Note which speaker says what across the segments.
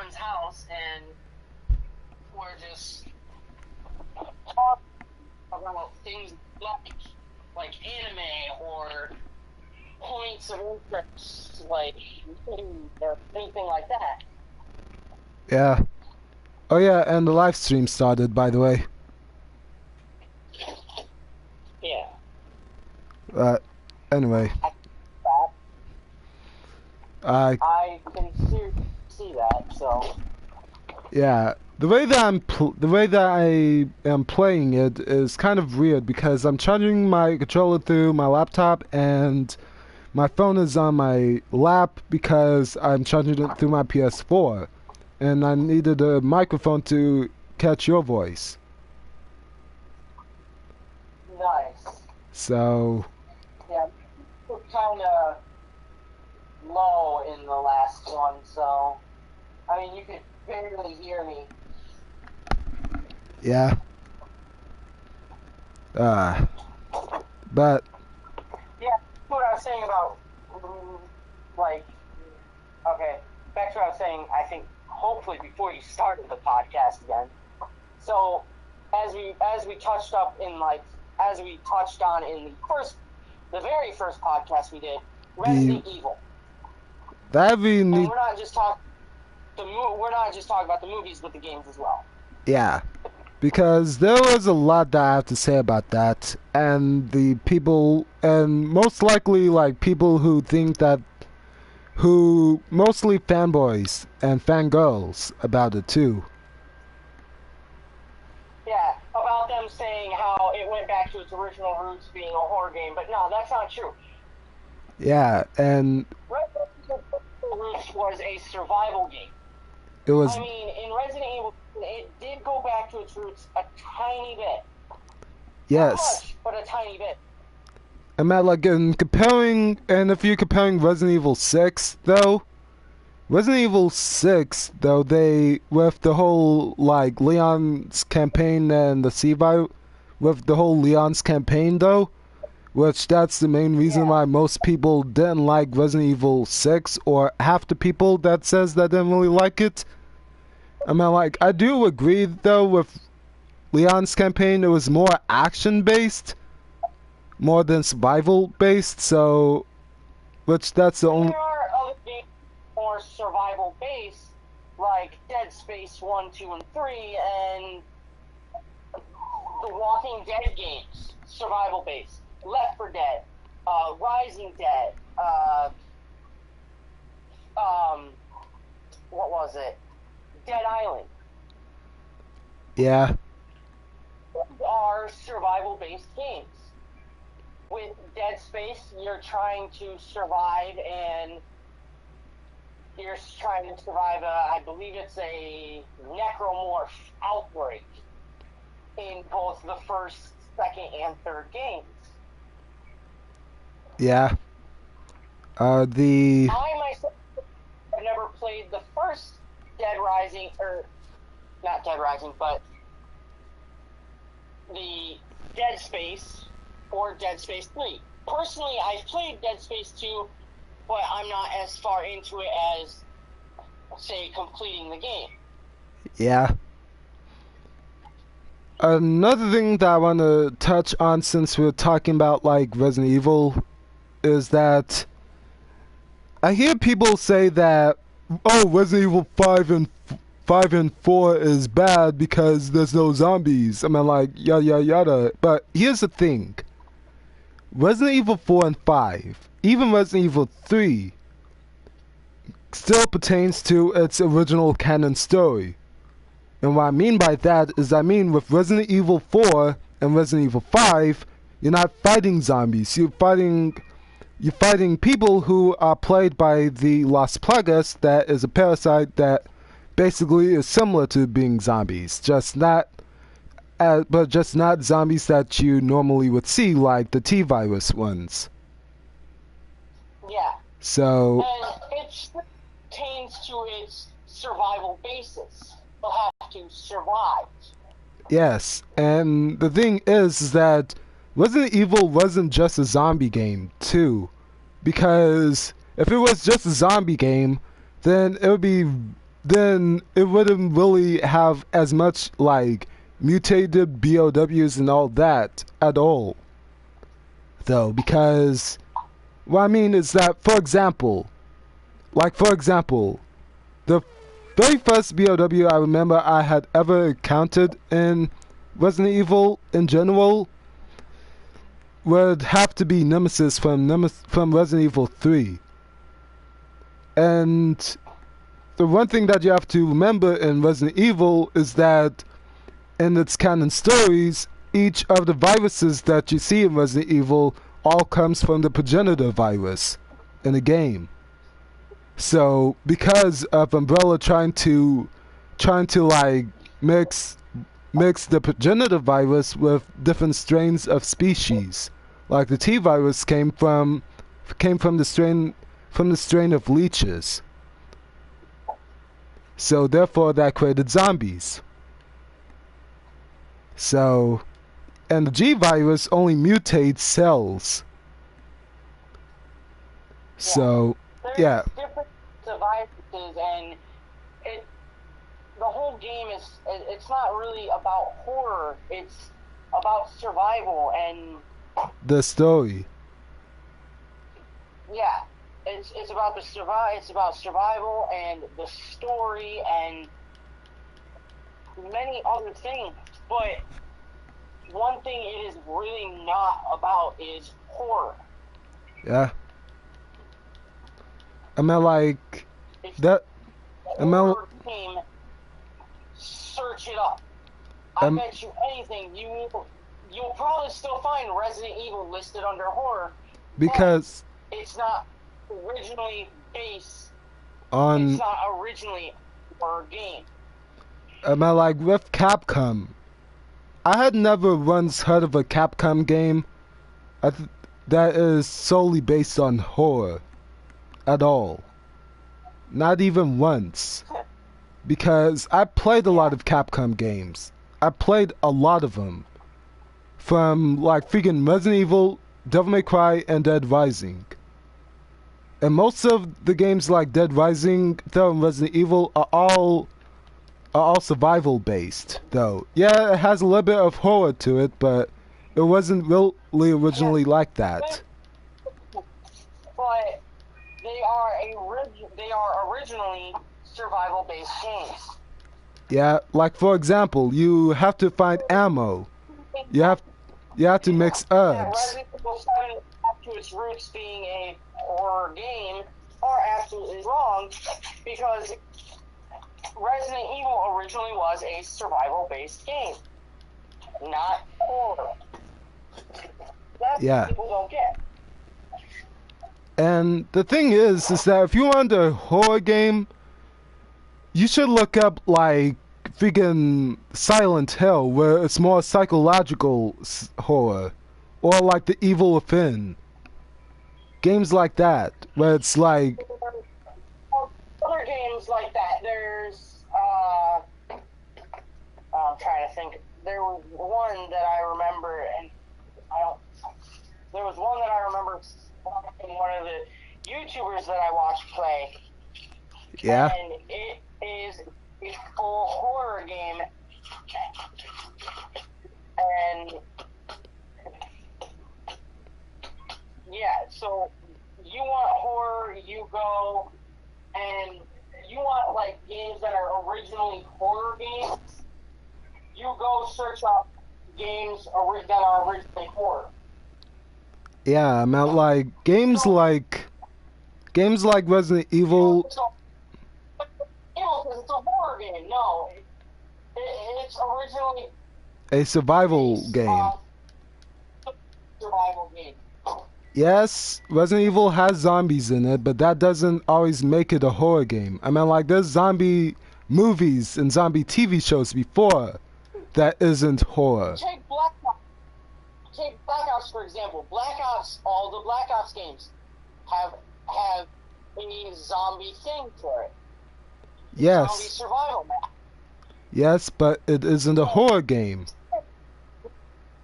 Speaker 1: someone's house and we're just talking about things like anime or points of interest, like anything like that.
Speaker 2: Yeah. Oh yeah, and the live stream started, by the way.
Speaker 1: Yeah.
Speaker 2: Anyway.
Speaker 1: I can see that, so.
Speaker 2: Yeah, the way that I am playing it is kind of weird because I'm charging my controller through my laptop and my phone is on my lap because I'm charging it through my PS4, and I needed a microphone to catch your voice.
Speaker 1: Nice.
Speaker 2: So.
Speaker 1: Yeah, we're kind of low in the last one, so I mean you could barely hear me.
Speaker 2: Yeah. But.
Speaker 1: Yeah, what I was saying about like, okay, back to what I was saying. I think hopefully before you started the podcast again. So as we touched on in the very first podcast we did, Resident Evil.
Speaker 2: That'd be neat.
Speaker 1: And we're not just talking about the movies, but the games as well.
Speaker 2: Yeah, because there was a lot that I have to say about that, and the people, and most likely like people who think that, who mostly fanboys and fangirls about it too.
Speaker 1: Yeah, about them saying how it went back to its original roots being a horror game, but no, that's not true.
Speaker 2: Yeah, and
Speaker 1: Resident Evil roots was a survival game.
Speaker 2: it was.
Speaker 1: I mean, in Resident Evil, it did go back to its roots a tiny bit.
Speaker 2: Yes.
Speaker 1: Not much, but a tiny bit.
Speaker 2: I meant like if you're comparing Resident Evil 6 though, Resident Evil 6 though, they, with the whole like Leon's campaign and the C-Virus, with the whole Leon's campaign though, which that's the main reason why most people didn't like Resident Evil 6, or half the people that says that didn't really like it. I mean, like, I do agree though with Leon's campaign, it was more action-based, more than survival-based, so, which that's the only...
Speaker 1: There are other games more survival-based, like Dead Space 1, 2, and 3, and the Walking Dead games, survival-based. Left 4 Dead, Rising Dead, what was it? Dead Island.
Speaker 2: Yeah.
Speaker 1: Are survival-based games. With Dead Space, you're trying to survive, and you're trying to survive I believe it's a necromorph outbreak in both the first, second, and third games.
Speaker 2: Yeah.
Speaker 1: I myself have never played the first Dead Rising, or not Dead Rising, but the Dead Space or Dead Space 3. Personally, I've played Dead Space 2, but I'm not as far into it as, say, completing the game.
Speaker 2: Yeah. Another thing that I want to touch on, since we're talking about like Resident Evil, is that I hear people say that, oh, Resident Evil 5 and 4 is bad because there's no zombies. I mean, like, yada yada yada. But here's the thing. Resident Evil 4 and 5, even Resident Evil 3, still pertains to its original canon story. And what I mean by that is, I mean with Resident Evil 4 and Resident Evil 5, you're not fighting zombies. You're fighting people who are played by the Las Plagas, that is a parasite that basically is similar to being zombies, but just not zombies that you normally would see, like the T-Virus ones.
Speaker 1: Yeah.
Speaker 2: So.
Speaker 1: And it pertains to its survival basis. You'll have to survive.
Speaker 2: Yes, and the thing is that Resident Evil wasn't just a zombie game, too. Because if it was just a zombie game, then it would be then it wouldn't really have as much like mutated BOWs and all that at all. Though, because what I mean is that, for example, the very first BOW I remember I had ever encountered in Resident Evil in general would have to be Nemesis from Resident Evil 3. And the one thing that you have to remember in Resident Evil is that in its canon stories, each of the viruses that you see in Resident Evil all comes from the progenitor virus in the game. So because of Umbrella trying to like mix the progenitor virus with different strains of species, like the T virus came from the strain of leeches. So therefore that created zombies. So, and the G virus only mutates cells. So, yeah.
Speaker 1: There's different viruses, and the whole game it's not really about horror. It's about survival and
Speaker 2: the story.
Speaker 1: Yeah, it's about it's about survival and the story and many other things. But one thing it is really not about is horror.
Speaker 2: Yeah. I mean, like that. I mean,
Speaker 1: game, search it up. I bet you anything you'll probably still find Resident Evil listed under horror
Speaker 2: because
Speaker 1: it's not originally based
Speaker 2: on.
Speaker 1: It's not originally a horror game.
Speaker 2: I mean, like with Capcom, I had never once heard of a Capcom game that is solely based on horror at all. Not even once. Because I played a lot of Capcom games. I played a lot of them. From like freaking Resident Evil, Devil May Cry, and Dead Rising. And most of the games like Dead Rising, though, and Resident Evil are all survival based, though. Yeah, it has a little bit of horror to it, but it wasn't really originally like that.
Speaker 1: But they are originally survival based games.
Speaker 2: Yeah, like for example, you have to find ammo. You have to mix herbs.
Speaker 1: Resident Evil 7, up to its roots being a horror game, are absolutely wrong because Resident Evil originally was a survival-based game, not horror. That's what people don't get.
Speaker 2: And the thing is that if you want a horror game, you should look up like freaking Silent Hill, where it's more psychological horror, or like The Evil Within. Games like that, where it's like.
Speaker 1: Other games like that, there's I'm trying to think. There was one that I remember, and there was one that I remember watching one of the YouTubers that I watched play.
Speaker 2: Yeah.
Speaker 1: And it is a full horror game, and yeah. So you want horror, you go, and you want like games that are originally horror games. You go search up games that are originally horror.
Speaker 2: Yeah, I mean, like games like Resident Evil.
Speaker 1: It's a horror game. No, it's originally
Speaker 2: a survival game.
Speaker 1: Survival game.
Speaker 2: Yes, Resident Evil has zombies in it, but that doesn't always make it a horror game. I mean, like there's zombie movies and zombie TV shows before that isn't horror.
Speaker 1: Take Black Ops for example. All the Black Ops games have a zombie thing for it.
Speaker 2: Yes.
Speaker 1: Zombie survival map.
Speaker 2: Yes, but it isn't a horror game.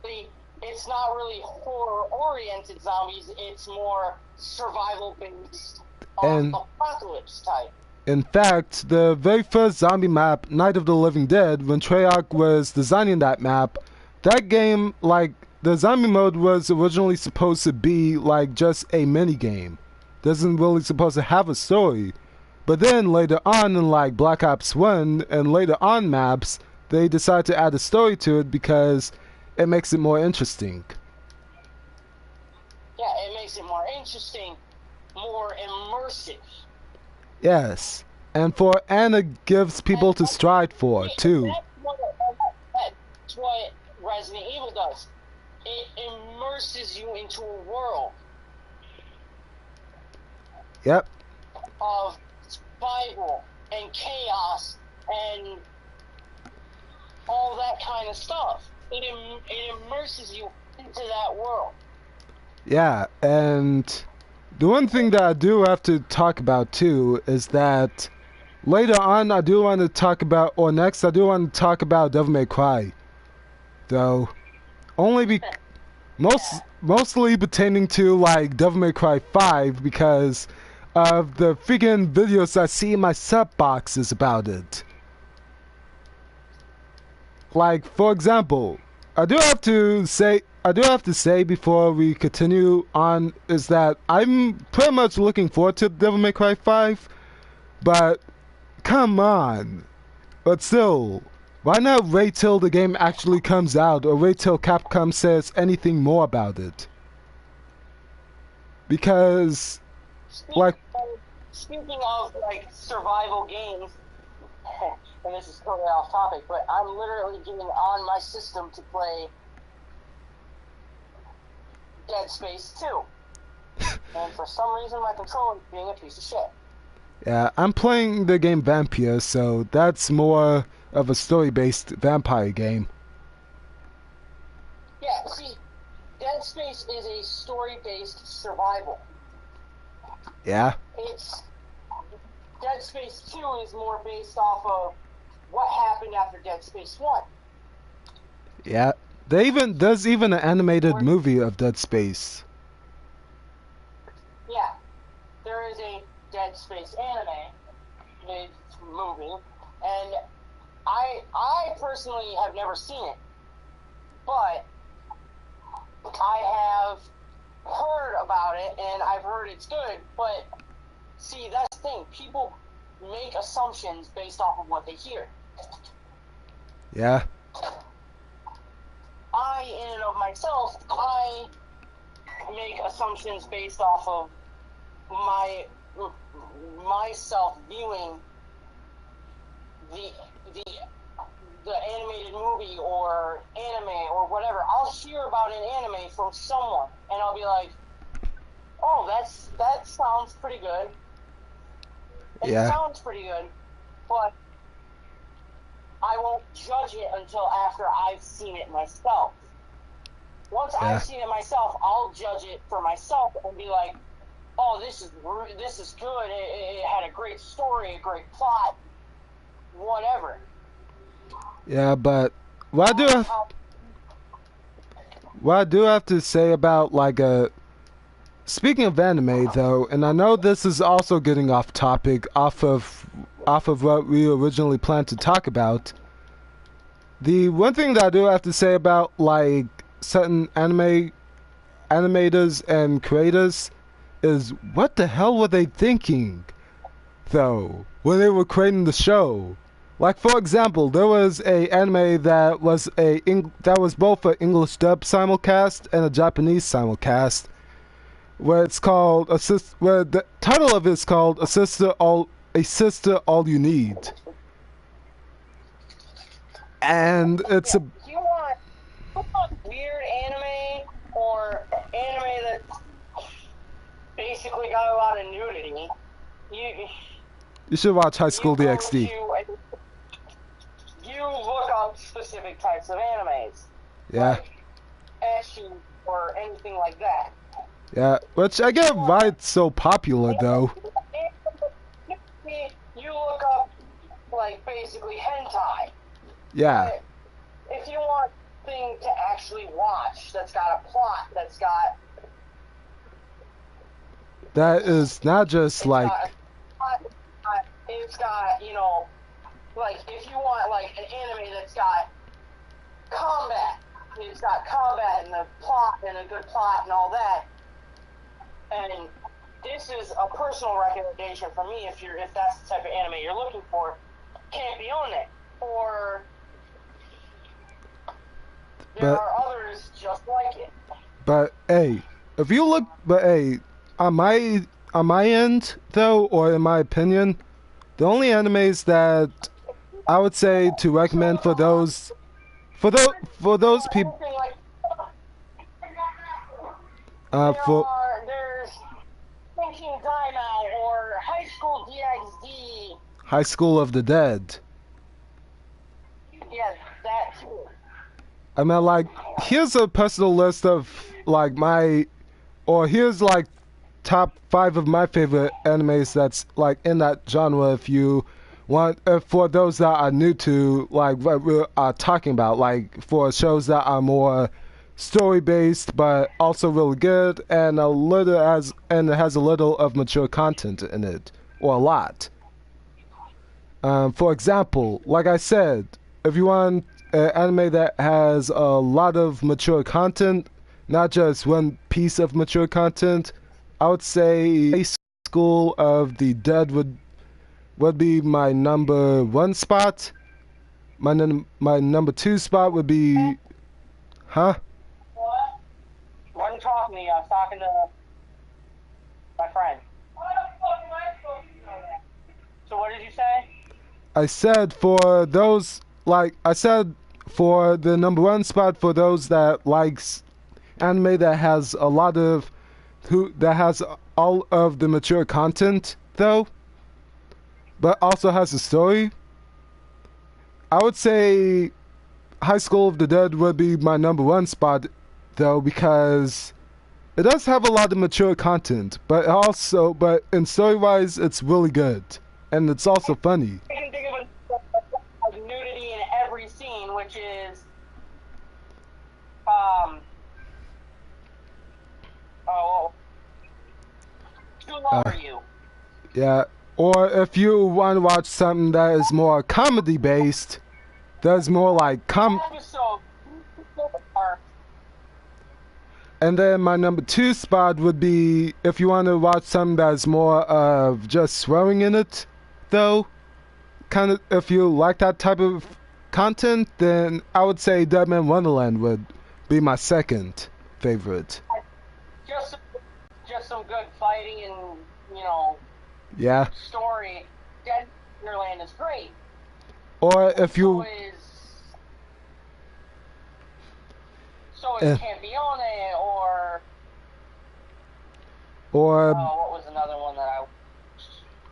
Speaker 1: It's not really horror-oriented zombies. It's more survival-based,
Speaker 2: and
Speaker 1: apocalypse type.
Speaker 2: In fact, the very first zombie map, Night of the Living Dead, when Treyarch was designing that map, that game, like, the zombie mode was originally supposed to be, like, just a mini-game. Doesn't really supposed to have a story. But then later on in, like, Black Ops 1 and later on maps, they decided to add a story to it because it makes it more interesting.
Speaker 1: Yeah, it makes it more interesting, more immersive.
Speaker 2: Yes, and it gives people to strive for, too.
Speaker 1: That's what Resident Evil does. It immerses you into a world.
Speaker 2: Yep.
Speaker 1: Of survival and chaos and all that kind of stuff. It immerses you into that world.
Speaker 2: Yeah, and the one thing that I do have to talk about too is that later on I do want to talk about, or next I do want to talk about Devil May Cry, though only mostly pertaining to like Devil May Cry 5 because of the freaking videos I see in my sub boxes about it. Like, for example, I do have to say before we continue on is that I'm pretty much looking forward to Devil May Cry 5, but come on. But still, why not wait till the game actually comes out or wait till Capcom says anything more about it? Because,
Speaker 1: speaking of like survival games, and this is totally off topic, but I'm literally getting on my system to play Dead Space 2. And for some reason my controller is being a piece of shit.
Speaker 2: Yeah, I'm playing the game Vampire, so that's more of a story-based vampire game.
Speaker 1: Yeah, see, Dead Space is a story-based survival.
Speaker 2: Yeah.
Speaker 1: Dead Space 2 is more based off of what happened after Dead Space 1.
Speaker 2: Yeah. There's even an animated movie of Dead Space.
Speaker 1: Yeah. There is a Dead Space anime movie, and I personally have never seen it, but I have heard about it, and I've heard it's good, but see, that's the thing. People make assumptions based off of what they hear.
Speaker 2: Yeah.
Speaker 1: In and of myself, I make assumptions based off of myself viewing the animated movie or anime or whatever. I'll hear about an anime from someone, and I'll be like, "Oh, that sounds pretty good." It sounds pretty good, but I won't judge it until after I've seen it myself. Once I've seen it myself, I'll judge it for myself and be like, "Oh, this is good. It had a great story, a great plot, whatever."
Speaker 2: Yeah, but what I do have to say about like speaking of anime though, and I know this is also getting off topic, off of what we originally planned to talk about. The one thing that I do have to say about like certain animators and creators is what the hell were they thinking though when they were creating the show? Like, for example, there was a anime that was both an English dub simulcast and a Japanese simulcast, where where the title of it is called A Sister All You Need. And it's
Speaker 1: you want weird anime or anime that basically got a lot of nudity.
Speaker 2: You should watch High School DxD.
Speaker 1: You look up specific types of animes.
Speaker 2: Yeah.
Speaker 1: Like ecchi or anything like that.
Speaker 2: Yeah, which I get why it's so popular though.
Speaker 1: You look up like basically hentai.
Speaker 2: Yeah.
Speaker 1: But if you want a thing to actually watch that's got a plot, that
Speaker 2: is not just like
Speaker 1: it's got, you know, like, if you want, like, an anime that's got combat, it's got combat and the plot and a good plot and all that, and this is a personal recommendation for me if that's the type of anime you're looking for, Campione, or there are others just like it.
Speaker 2: But hey, if you look, but hey, on my end though, or in my opinion, the only animes that I would say to recommend for those people,
Speaker 1: there's Thinking Dynamo or High School DxD.
Speaker 2: High School of the Dead.
Speaker 1: Yeah, that too.
Speaker 2: I mean, like, here's a personal list of like here's like top 5 of my favorite animes that's like in that genre. If you want, for those that are new to like what we are talking about, like for shows that are more story based but also really good and it has a little of mature content in it, or a lot. For example, like I said, if you want an anime that has a lot of mature content, not just one piece of mature content, I would say High School of the Dead would be my number 1 spot. My number 2 spot would be, huh?
Speaker 1: What? Wasn't talking to you. I was talking to my friend. So what did you say?
Speaker 2: I said for those, like I said, for the number 1 spot for those that likes anime that has a lot of that has all of the mature content though, but also has a story, I would say High School of the Dead would be my number 1 spot though, because it does have a lot of mature content, but in story wise it's really good and it's also funny.
Speaker 1: I can think of nudity in every scene, which is too low for you.
Speaker 2: Yeah, or if you want to watch something that is more comedy based, that's more like And then my number 2 spot would be if you want to watch something that's more of just swearing in it, though. Kind of, if you like that type of content, then I would say Deadman Wonderland would be my 2nd favorite.
Speaker 1: Just some good fighting and, you know,
Speaker 2: yeah,
Speaker 1: story. Dead Wonderland is great.
Speaker 2: Or if you
Speaker 1: so is Campione,
Speaker 2: or
Speaker 1: what was another one that I watched?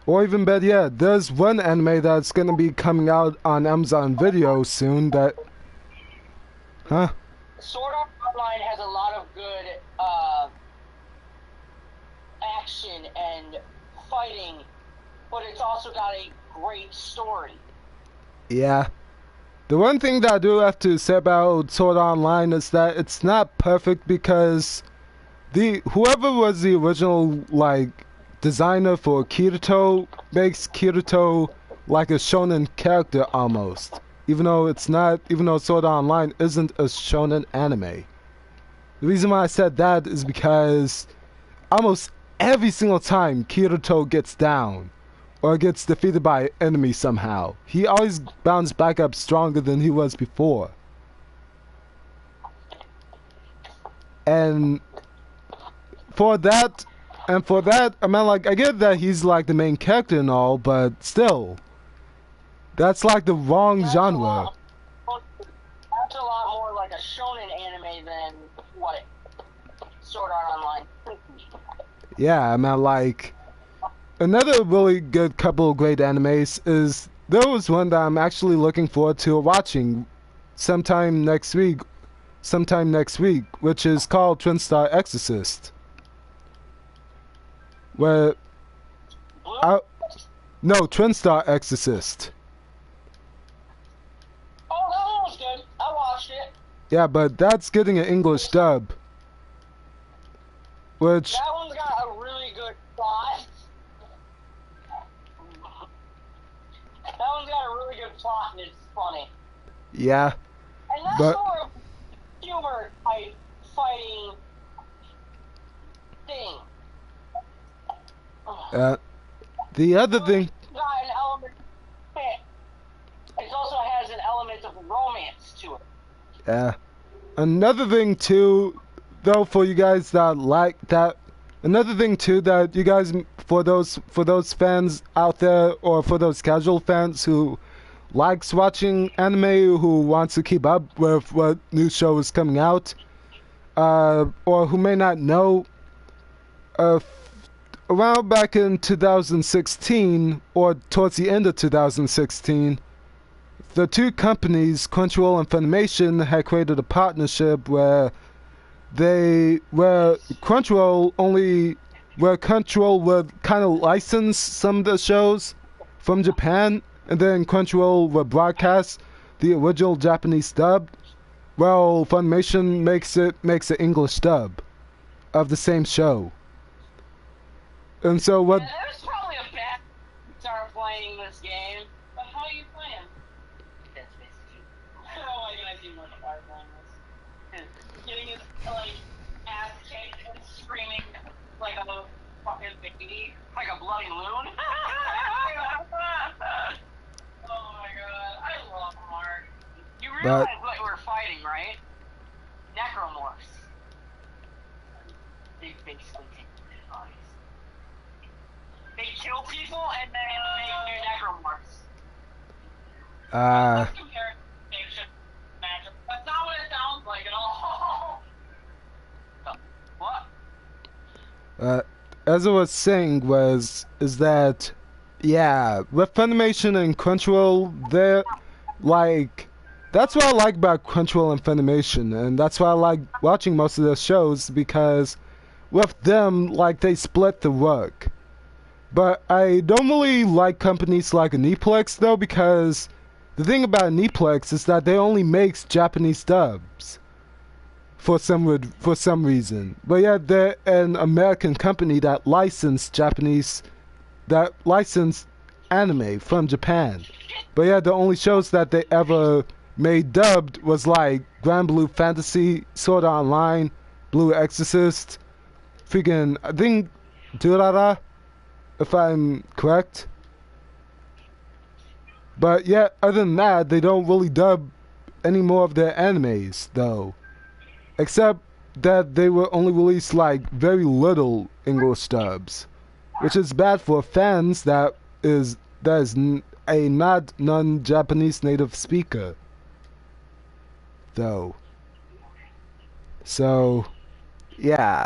Speaker 2: Or even better yet, there's one anime that's gonna be coming out on Amazon Video soon that
Speaker 1: Sword Art Online has a lot of good action and fighting, but it's also got a great story.
Speaker 2: Yeah. The one thing that I do have to say about Sword Art Online is that it's not perfect, because whoever was the original like designer for Kirito makes Kirito like a shonen character almost, even though Sword Art Online isn't a shonen anime. The reason why I said that is because almost every single time Kirito gets down or gets defeated by an enemy somehow, he always bounces back up stronger than he was before. And for that, I mean, like, I get that he's like the main character and all, but still, that's like the wrong genre.
Speaker 1: That's a lot more like a shonen anime than what Sword Art Online.
Speaker 2: Yeah, I mean, like, another really good couple of great animes is, there was one that I'm actually looking forward to watching sometime next week, which is called Twin Star Exorcist. Where no, Twin Star Exorcist.
Speaker 1: Oh, that one was good. I watched it.
Speaker 2: Yeah, but that's getting an English dub. Which...
Speaker 1: That one's got a really good plot. good plot and it's funny.
Speaker 2: Yeah.
Speaker 1: And that's
Speaker 2: But-
Speaker 1: more of humor type fighting thing.
Speaker 2: The other thing.
Speaker 1: Got an element. It also has an element of romance to it.
Speaker 2: Yeah. Another thing too, though, for you guys that like that. Another thing too that you guys, for those fans out there, or for those casual fans who likes watching anime, who wants to keep up with what new show is coming out, or who may not know, around back in 2016, or towards the end of 2016, the two companies, Crunchyroll and Funimation, had created a partnership where Crunchyroll would kind of license some of the shows from Japan, and then Crunchyroll would broadcast the original Japanese dub. Well, Funimation makes an English dub of the same show. And so what?
Speaker 1: Yeah, there's probably a bad start playing this game. But how are you playing? Dead Space 2. Why can I see more fire playing this? Getting his like ass kicked and screaming like a fucking baby, like a bloody loon. Oh my god, I love Mark. You realize what we're fighting, right? Necromorphs. They basically take their bodies. They kill people and then make new necromorphs. Let's compare fiction magic. That's not what it sounds like at all. What?
Speaker 2: As I was saying, is that, yeah, with Funimation and Crunchyroll, they're like, that's what I like about Crunchyroll and Funimation, and that's why I like watching most of their shows, because with them, like, they split the work. But I don't really like companies like Aniplex, though, because the thing about Aniplex is that they only makes Japanese dubs for some reason. But yeah, they're an American company that licensed anime from Japan. But yeah, the only shows that they ever made dubbed was like Grand Blue Fantasy, Sword Art Online, Blue Exorcist, freaking, I think, Durara, if I'm correct. But yeah, other than that, they don't really dub any more of their animes, though. Except that they will only release like very little English dubs, which is bad for fans that is a not non-Japanese native speaker, though. So, yeah.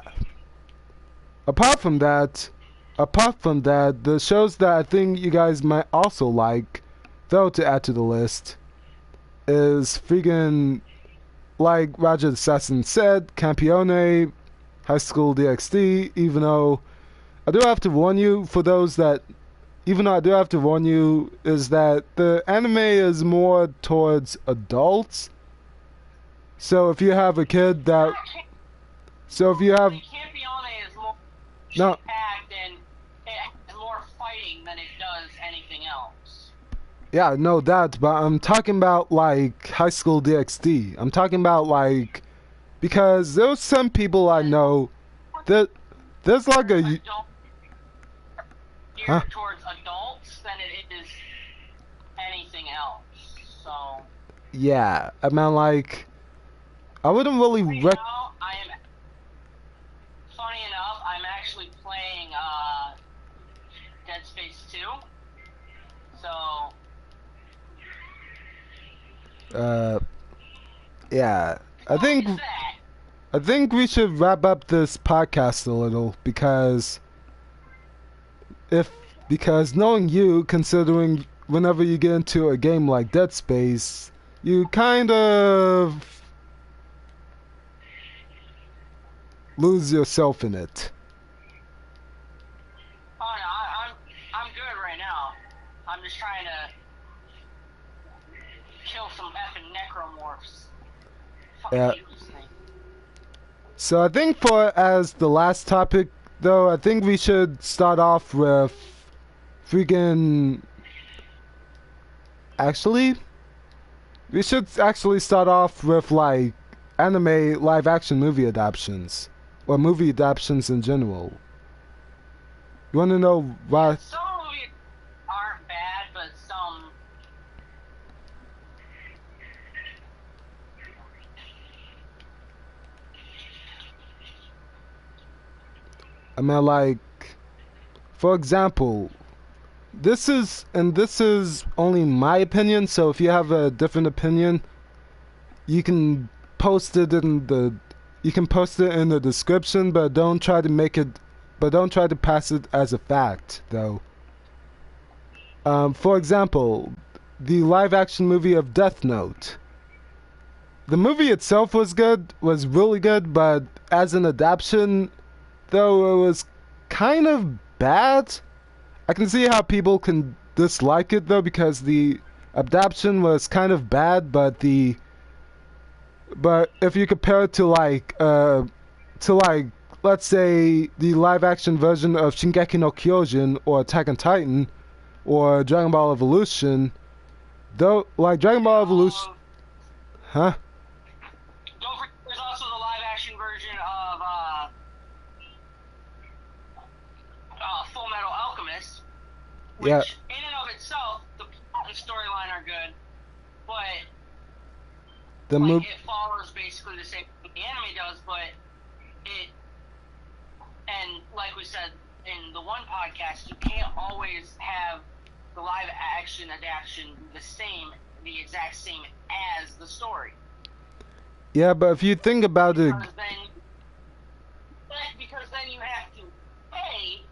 Speaker 2: Apart from that, the shows that I think you guys might also like, though, to add to the list, is freaking, like Roger the Assassin said, Campione, High School DxD, even though I do have to warn you, is that the anime is more towards adults. So if you have a kid that...
Speaker 1: Campione is more
Speaker 2: No.
Speaker 1: packed and it has more fighting than it does anything else.
Speaker 2: Yeah, no, that, but I'm talking about, like, High School DxD. I'm talking about, like, because there's some people I know that there's like a...
Speaker 1: Geared
Speaker 2: Huh?
Speaker 1: towards adults than it is anything else. So,
Speaker 2: Yeah, I mean, like, I wouldn't really
Speaker 1: funny enough, I'm actually playing Dead Space 2. So,
Speaker 2: yeah, I think we should wrap up this podcast a little, because knowing you, considering whenever you get into a game like Dead Space, you kind of lose yourself in it.
Speaker 1: oh no, I'm good right now. I'm just trying to kill some effing necromorphs. Fucking
Speaker 2: Yeah.
Speaker 1: hate this thing.
Speaker 2: So I think as the last topic, though, I think we should start off with freaking Actually, we should actually start off with like anime live action movie adaptations or movie adaptations in general. You want to know why?
Speaker 1: Some movies aren't bad, but some.
Speaker 2: I mean, like, for example, this is only my opinion, so if you have a different opinion, you can post it in the description, but don't try to pass it as a fact, though. For example, the live action movie of Death Note. The movie itself was really good, but as an adaptation, though, it was kind of bad. I can see how people can dislike it, though, because the adaptation was kind of bad, but if you compare it to let's say the live action version of Shingeki no Kyojin or Attack on Titan or Dragon Ball Evolution, though, like Dragon Ball Evolution, huh?
Speaker 1: Don't forget, there's also the live action version of Full Metal Alchemist, which
Speaker 2: Yeah.
Speaker 1: in and of itself, the plot and storyline are good, but
Speaker 2: The
Speaker 1: like,
Speaker 2: movie.
Speaker 1: it follows basically the same thing the anime does, but and like we said in the one podcast, you can't always have the live action adaptation the exact same as the story.
Speaker 2: Yeah, but if you think about it,
Speaker 1: Because then you have to pay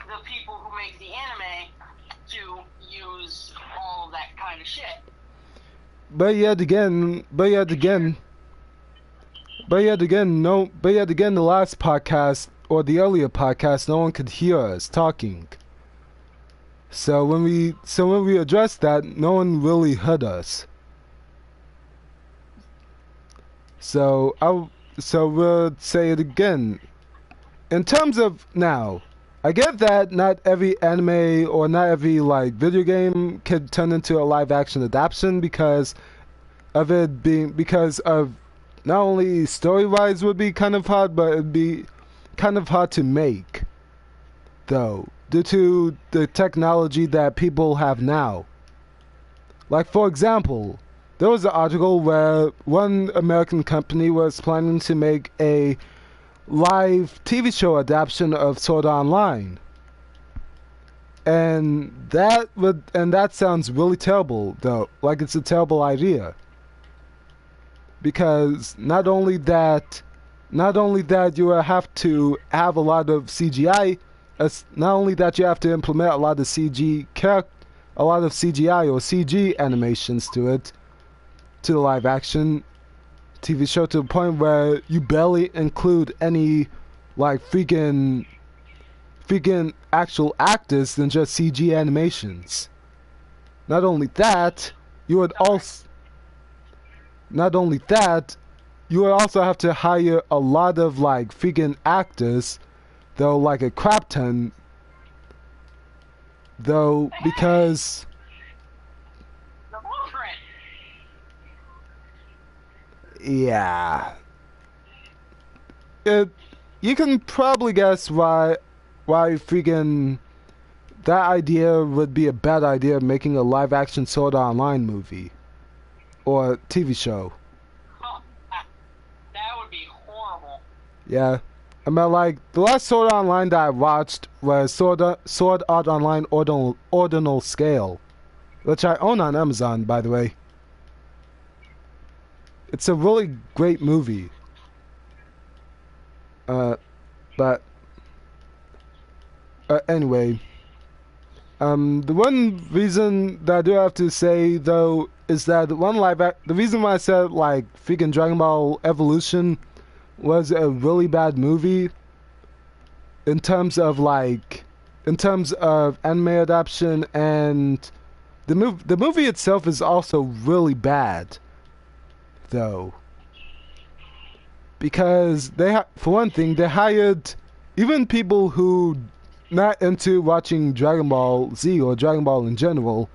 Speaker 1: the people who make the anime to use all of that kind of shit.
Speaker 2: but yet again, the last podcast or the earlier podcast, no one could hear us talking. So when we addressed that, no one really heard us. So we'll say it again. In terms of now, I get that not every anime or not every like video game could turn into a live action adaptation because of not only story wise would be kind of hard, but it'd be kind of hard to make, though, due to the technology that people have now. Like, for example, there was an article where one American company was planning to make a live TV show adaptation of Sword Art Online. And that sounds really terrible, though. Like, it's a terrible idea. Because not only that you have to have a lot of CGI, not only that you have to implement a lot of CGI or CG animations to the live action TV show, to the point where you barely include any like freaking actual actors than just CG animations. Not only that, you would also have to hire a lot of like freaking actors, though, like a crap ton, though, because
Speaker 1: The blueprint.
Speaker 2: yeah, you can probably guess why freaking that idea would be a bad idea, making a live action Sword Art Online movie or TV show.
Speaker 1: That would be horrible.
Speaker 2: Yeah. I mean, like, the last Sword Art Online that I watched was Sword Art Online Ordinal Scale, which I own on Amazon, by the way. It's a really great movie. But anyway, the one reason that I do have to say, though, is that the reason why I said like freaking Dragon Ball Evolution was a really bad movie in terms of anime adaptation, and the movie itself is also really bad, though, because for one thing, they hired even people who not into watching Dragon Ball Z or Dragon Ball in general.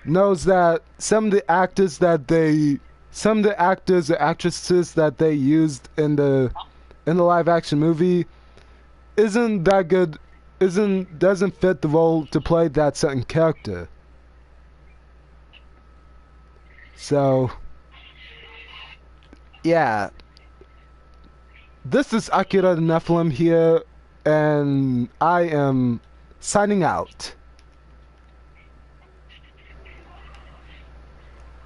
Speaker 2: knows that some of the actors or actresses that they used in the live action movie isn't that good, doesn't fit the role to play that certain character. So yeah, this is Akira the Nephilim here, and I am signing out.